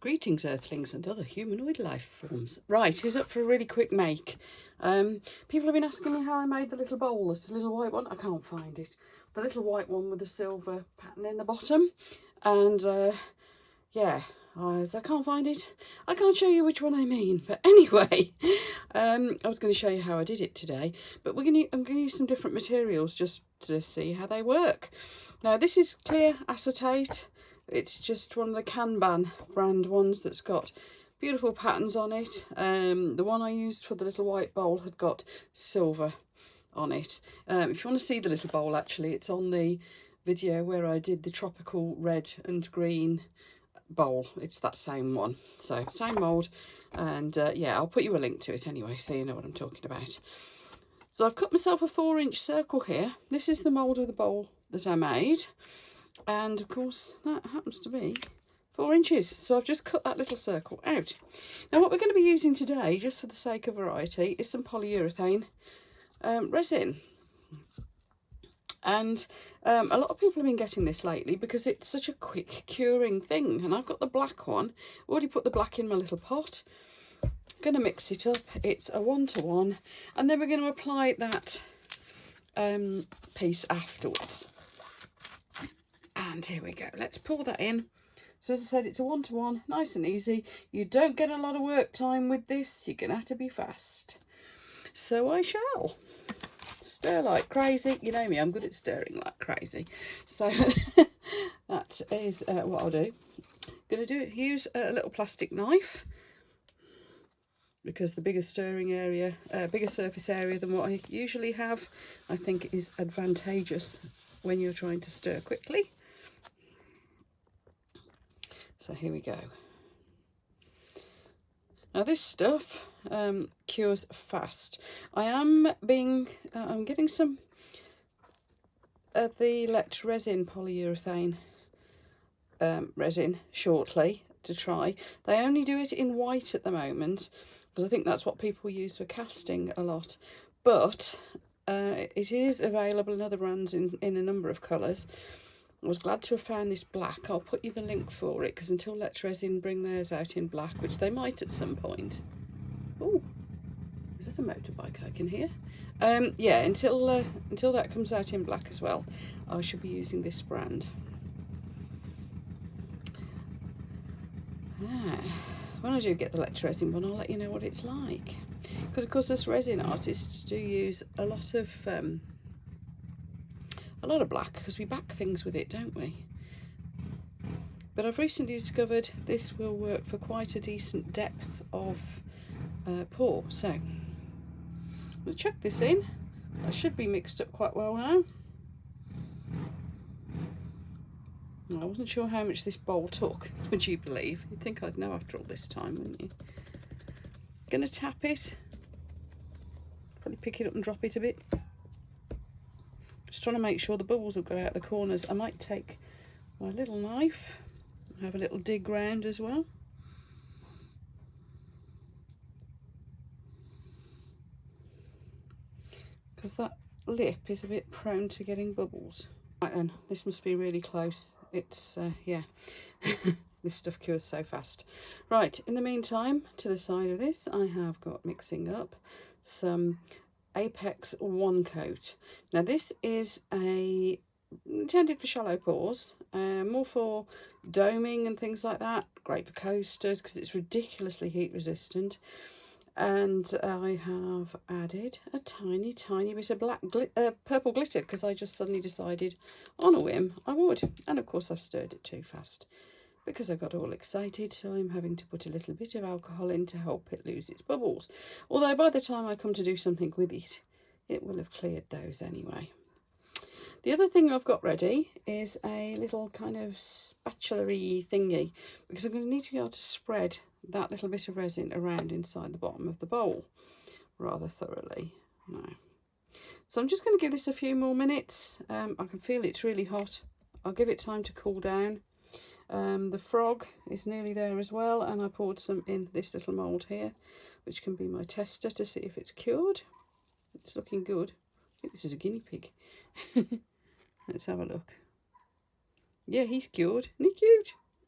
Greetings, Earthlings and other humanoid life forms. Right, who's up for a really quick make? People have been asking me how I made the little bowl. It's a little white one. I can't find it. The little white one with the silver pattern in the bottom. And yeah, as I can't find it, I can't show you which one I mean. But anyway, I was going to show you how I did it today. But I'm going to use some different materials just to see how they work. Now, this is clear acetate. It's just one of the Kanban brand ones that's got beautiful patterns on it. The one I used for the little white bowl had got silver on it. If you want to see the little bowl, actually, it's on the video where I did the tropical red and green bowl. It's that same one. So, same mould. And yeah, I'll put you a link to it anyway, so you know what I'm talking about. So I've cut myself a 4-inch circle here. This is the mould of the bowl that I made. And of course that happens to be 4 inches, so I've just cut that little circle out. Now what we're going to be using today, just for the sake of variety, is some polyurethane resin. And a lot of people have been getting this lately because it's such a quick curing thing. And I've got the black one, already put the black in my little pot. Going to mix it up. It's a 1-to-1, and then we're going to apply that piece afterwards. And here we go. Let's pour that in. So as I said, it's a 1-to-1, nice and easy. You don't get a lot of work time with this. You're going to have to be fast. So I shall stir like crazy. You know me, I'm good at stirring like crazy. So that is what I'll do. Going to use a little plastic knife, because the bigger stirring area, bigger surface area than what I usually have, I think is advantageous when you're trying to stir quickly. So here we go. Now this stuff cures fast. I'm getting some of the Let Resin polyurethane resin shortly to try. They only do it in white at the moment, because I think that's what people use for casting a lot. But it is available in other brands in a number of colours. I was glad to have found this black. I'll put you the link for it, because until Let Resin bring theirs out in black, which they might at some point. Oh, is that a motorbike I can hear? Yeah, until that comes out in black as well, I should be using this brand. When I do get the Let Resin one, I'll let you know what it's like. Because of course, as resin artists do use a lot of black, because we back things with it, don't we? But I've recently discovered this will work for quite a decent depth of pour. So we'll chuck this in. That should be mixed up quite well now. I wasn't sure how much this bowl took, would you believe? You'd think I'd know after all this time, wouldn't you? Gonna tap it. Probably pick it up and drop it a bit. Just trying to make sure the bubbles have got out the corners. I might take my little knife and have a little dig round as well. Because that lip is a bit prone to getting bubbles. Right then, this must be really close. It's, yeah, this stuff cures so fast. Right, in the meantime, to the side of this, I have got mixing up some Apex One Coat. Now this is intended for shallow pours, more for doming and things like that. Great for coasters because it's ridiculously heat resistant. And I have added a tiny bit of purple glitter, because I just suddenly decided on a whim I would. And of course I've stirred it too fast because I got all excited, so I'm having to put a little bit of alcohol in to help it lose its bubbles. Although by the time I come to do something with it, it will have cleared those anyway. The other thing I've got ready is a little kind of spatula-y thingy, because I'm going to need to be able to spread that little bit of resin around inside the bottom of the bowl rather thoroughly. Now, so I'm just going to give this a few more minutes. I can feel it's really hot. I'll give it time to cool down. The frog is nearly there as well, and I poured some in this little mould here, which can be my tester to see if it's cured. It's looking good. I think this is a guinea pig. Let's have a look. Yeah, he's cured. Isn't he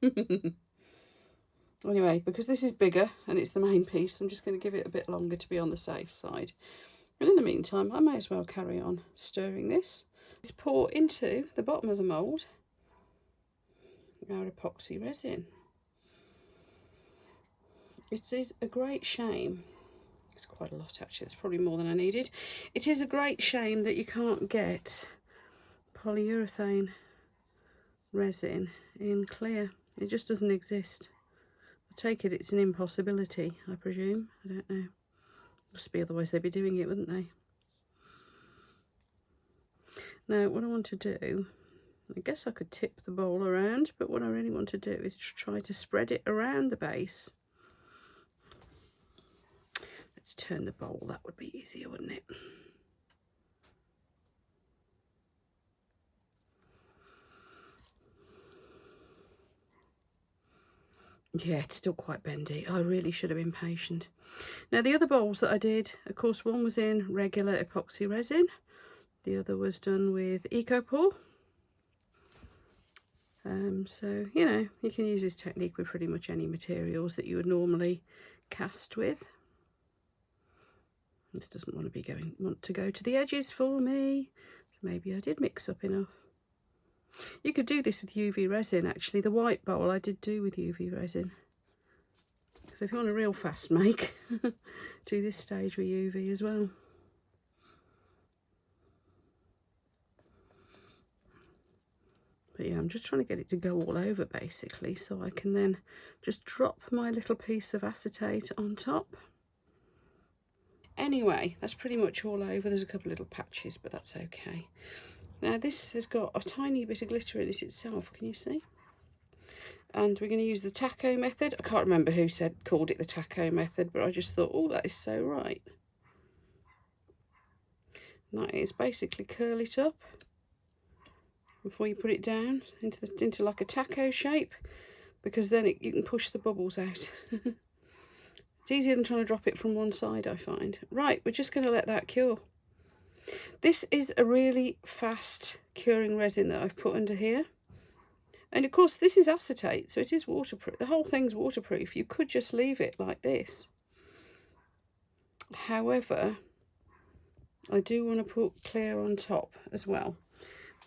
cute? Anyway, because this is bigger and it's the main piece, I'm just going to give it a bit longer to be on the safe side. And in the meantime, I may as well carry on stirring this. Let's pour into the bottom of the mould our epoxy resin. It is a great shame. It's quite a lot actually, it's probably more than I needed. It is a great shame that you can't get polyurethane resin in clear. It just doesn't exist. I take it it's an impossibility, I presume. I don't know. Must be, otherwise they'd be doing it, wouldn't they? Now, what I want to do, I guess I could tip the bowl around, but what I really want to do is try to spread it around the base. Let's turn the bowl, that would be easier, wouldn't it? Yeah, it's still quite bendy. I really should have been patient. Now, the other bowls that I did, of course, one was in regular epoxy resin. The other was done with EcoPore. So, you know, you can use this technique with pretty much any materials that you would normally cast with. This doesn't want to go to the edges for me. Maybe I did mix up enough. You could do this with UV resin, actually. The white bowl I did do with UV resin. So if you want a real fast make, do this stage with UV as well. But yeah, I'm just trying to get it to go all over basically, so I can then just drop my little piece of acetate on top. Anyway, that's pretty much all over. There's a couple of little patches, but that's okay. Now this has got a tiny bit of glitter in it itself, can you see? And we're going to use the taco method. I can't remember who called it the taco method, but I just thought, oh, that is so right. And that is basically curl it up before you put it down into like a taco shape, because then you can push the bubbles out. It's easier than trying to drop it from one side, I find. Right, we're just going to let that cure. This is a really fast curing resin that I've put under here. And of course, this is acetate, so it is waterproof. The whole thing's waterproof. You could just leave it like this. However, I do want to put clear on top as well,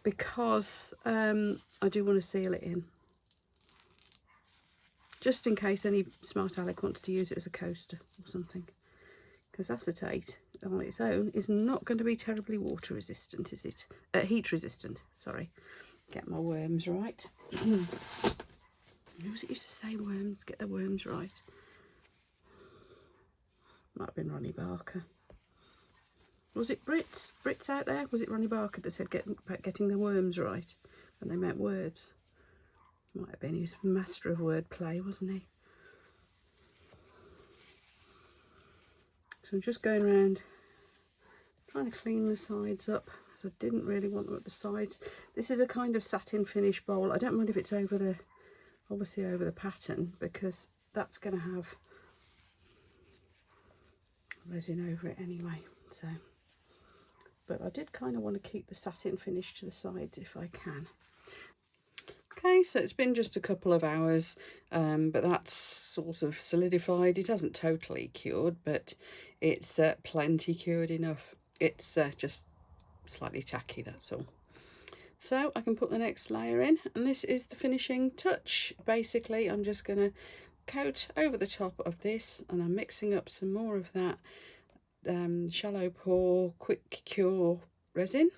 because I do want to seal it in. Just in case any smart aleck wants to use it as a coaster or something. Because acetate on its own is not going to be terribly water resistant, is it? Heat resistant, sorry. Get my worms right. Who was it used to say worms? Get the worms right. Might have been Ronnie Barker. Was it Brits? Brits out there? Was it Ronnie Barker that said getting the worms right? And they meant words. Might have been. He was a master of wordplay, wasn't he? So I'm just going around trying to clean the sides up, because I didn't really want them at the sides. This is a kind of satin finish bowl. I don't mind if it's obviously over the pattern, because that's going to have resin over it anyway. So, but I did kind of want to keep the satin finish to the sides if I can. Okay, so it's been just a couple of hours, but that's sort of solidified. It hasn't totally cured, but it's plenty cured enough. It's just slightly tacky, that's all. So I can put the next layer in, and this is the finishing touch. Basically, I'm just going to coat over the top of this, and I'm mixing up some more of that shallow pore quick cure resin.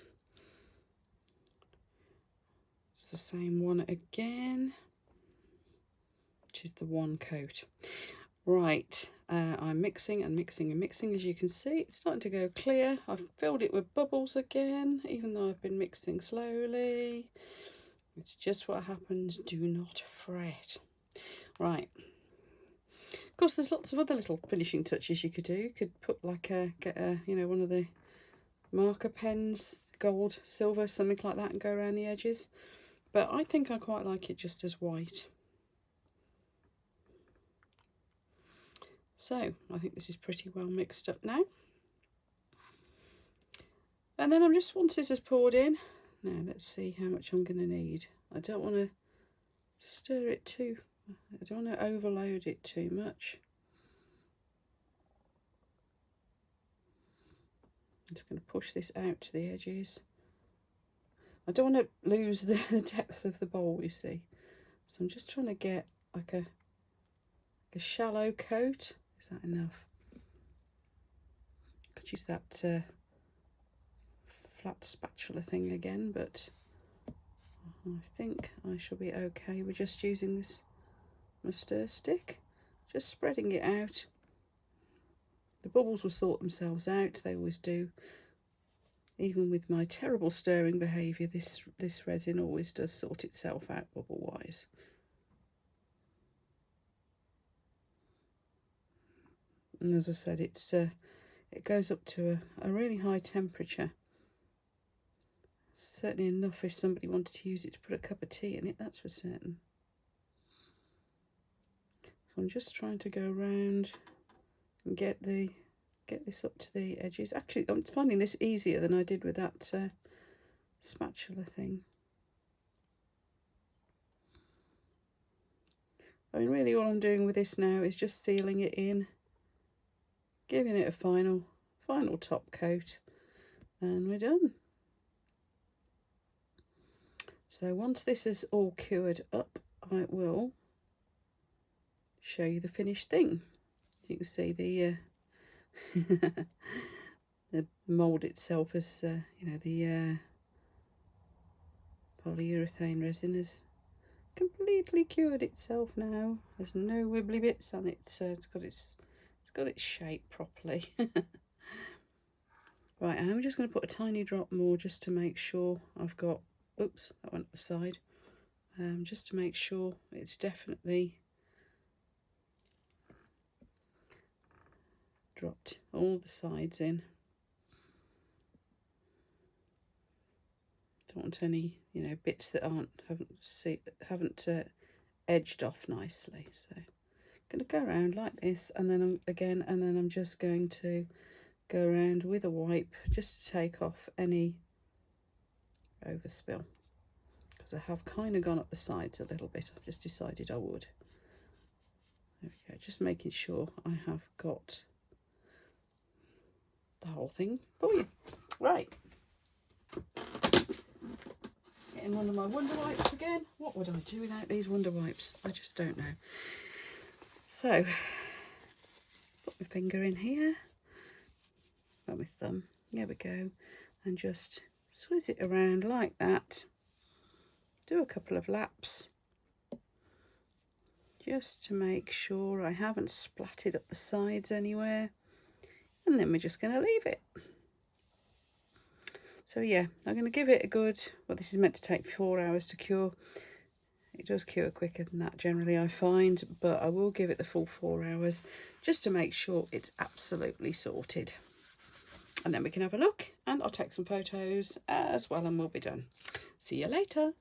It's the same one again, which is the one coat. Right, I'm mixing and mixing and mixing. As you can see, it's starting to go clear. I've filled it with bubbles again, even though I've been mixing slowly. It's just what happens. Do not fret. Right. Of course, there's lots of other little finishing touches you could do. You could put like get one of the marker pens, gold, silver, something like that, and go around the edges. But I think I quite like it just as white. So I think this is pretty well mixed up now. And then once this is poured in, now let's see how much I'm going to need. I don't want to stir it too. I don't want to overload it too much. I'm just going to push this out to the edges. I don't want to lose the depth of the bowl, you see. So I'm just trying to get like a shallow coat. Is that enough? Could use that flat spatula thing again, but I think I shall be okay. We're just using this stir stick, just spreading it out. The bubbles will sort themselves out, they always do. Even with my terrible stirring behaviour, this resin always does sort itself out bubble-wise. And as I said, it goes up to a really high temperature. Certainly enough if somebody wanted to use it to put a cup of tea in it, that's for certain. So I'm just trying to go around and get this up to the edges. Actually, I'm finding this easier than I did with that spatula thing. I mean, really all I'm doing with this now is just sealing it in, giving it a final top coat, and we're done. So once this is all cured up, I will show you the finished thing. You can see the the mould itself is, you know, the polyurethane resin has completely cured itself now. There's no wibbly bits on it. It's got its shape properly. Right, I'm just going to put a tiny drop more just to make sure I've got. Oops, that went up the side. Just to make sure it's definitely dropped all the sides in. Don't want any, you know, bits that haven't edged off nicely. So I'm going to go around like this, and then I'm just going to go around with a wipe just to take off any overspill, because I have kind of gone up the sides a little bit. I've just decided I would. There we go, just making sure I have got the whole thing for you. Right, getting one of my Wonder Wipes again. What would I do without these Wonder Wipes? I just don't know. So put my finger in here, got my thumb, there we go, and just swizz it around like that. Do a couple of laps just to make sure I haven't splattered up the sides anywhere, and then we're just going to leave it. So yeah, I'm going to give it a good, well, this is meant to take 4 hours to cure. It does cure quicker than that generally, I find, but I will give it the full 4 hours just to make sure it's absolutely sorted. And then we can have a look, and I'll take some photos as well, and we'll be done. See you later.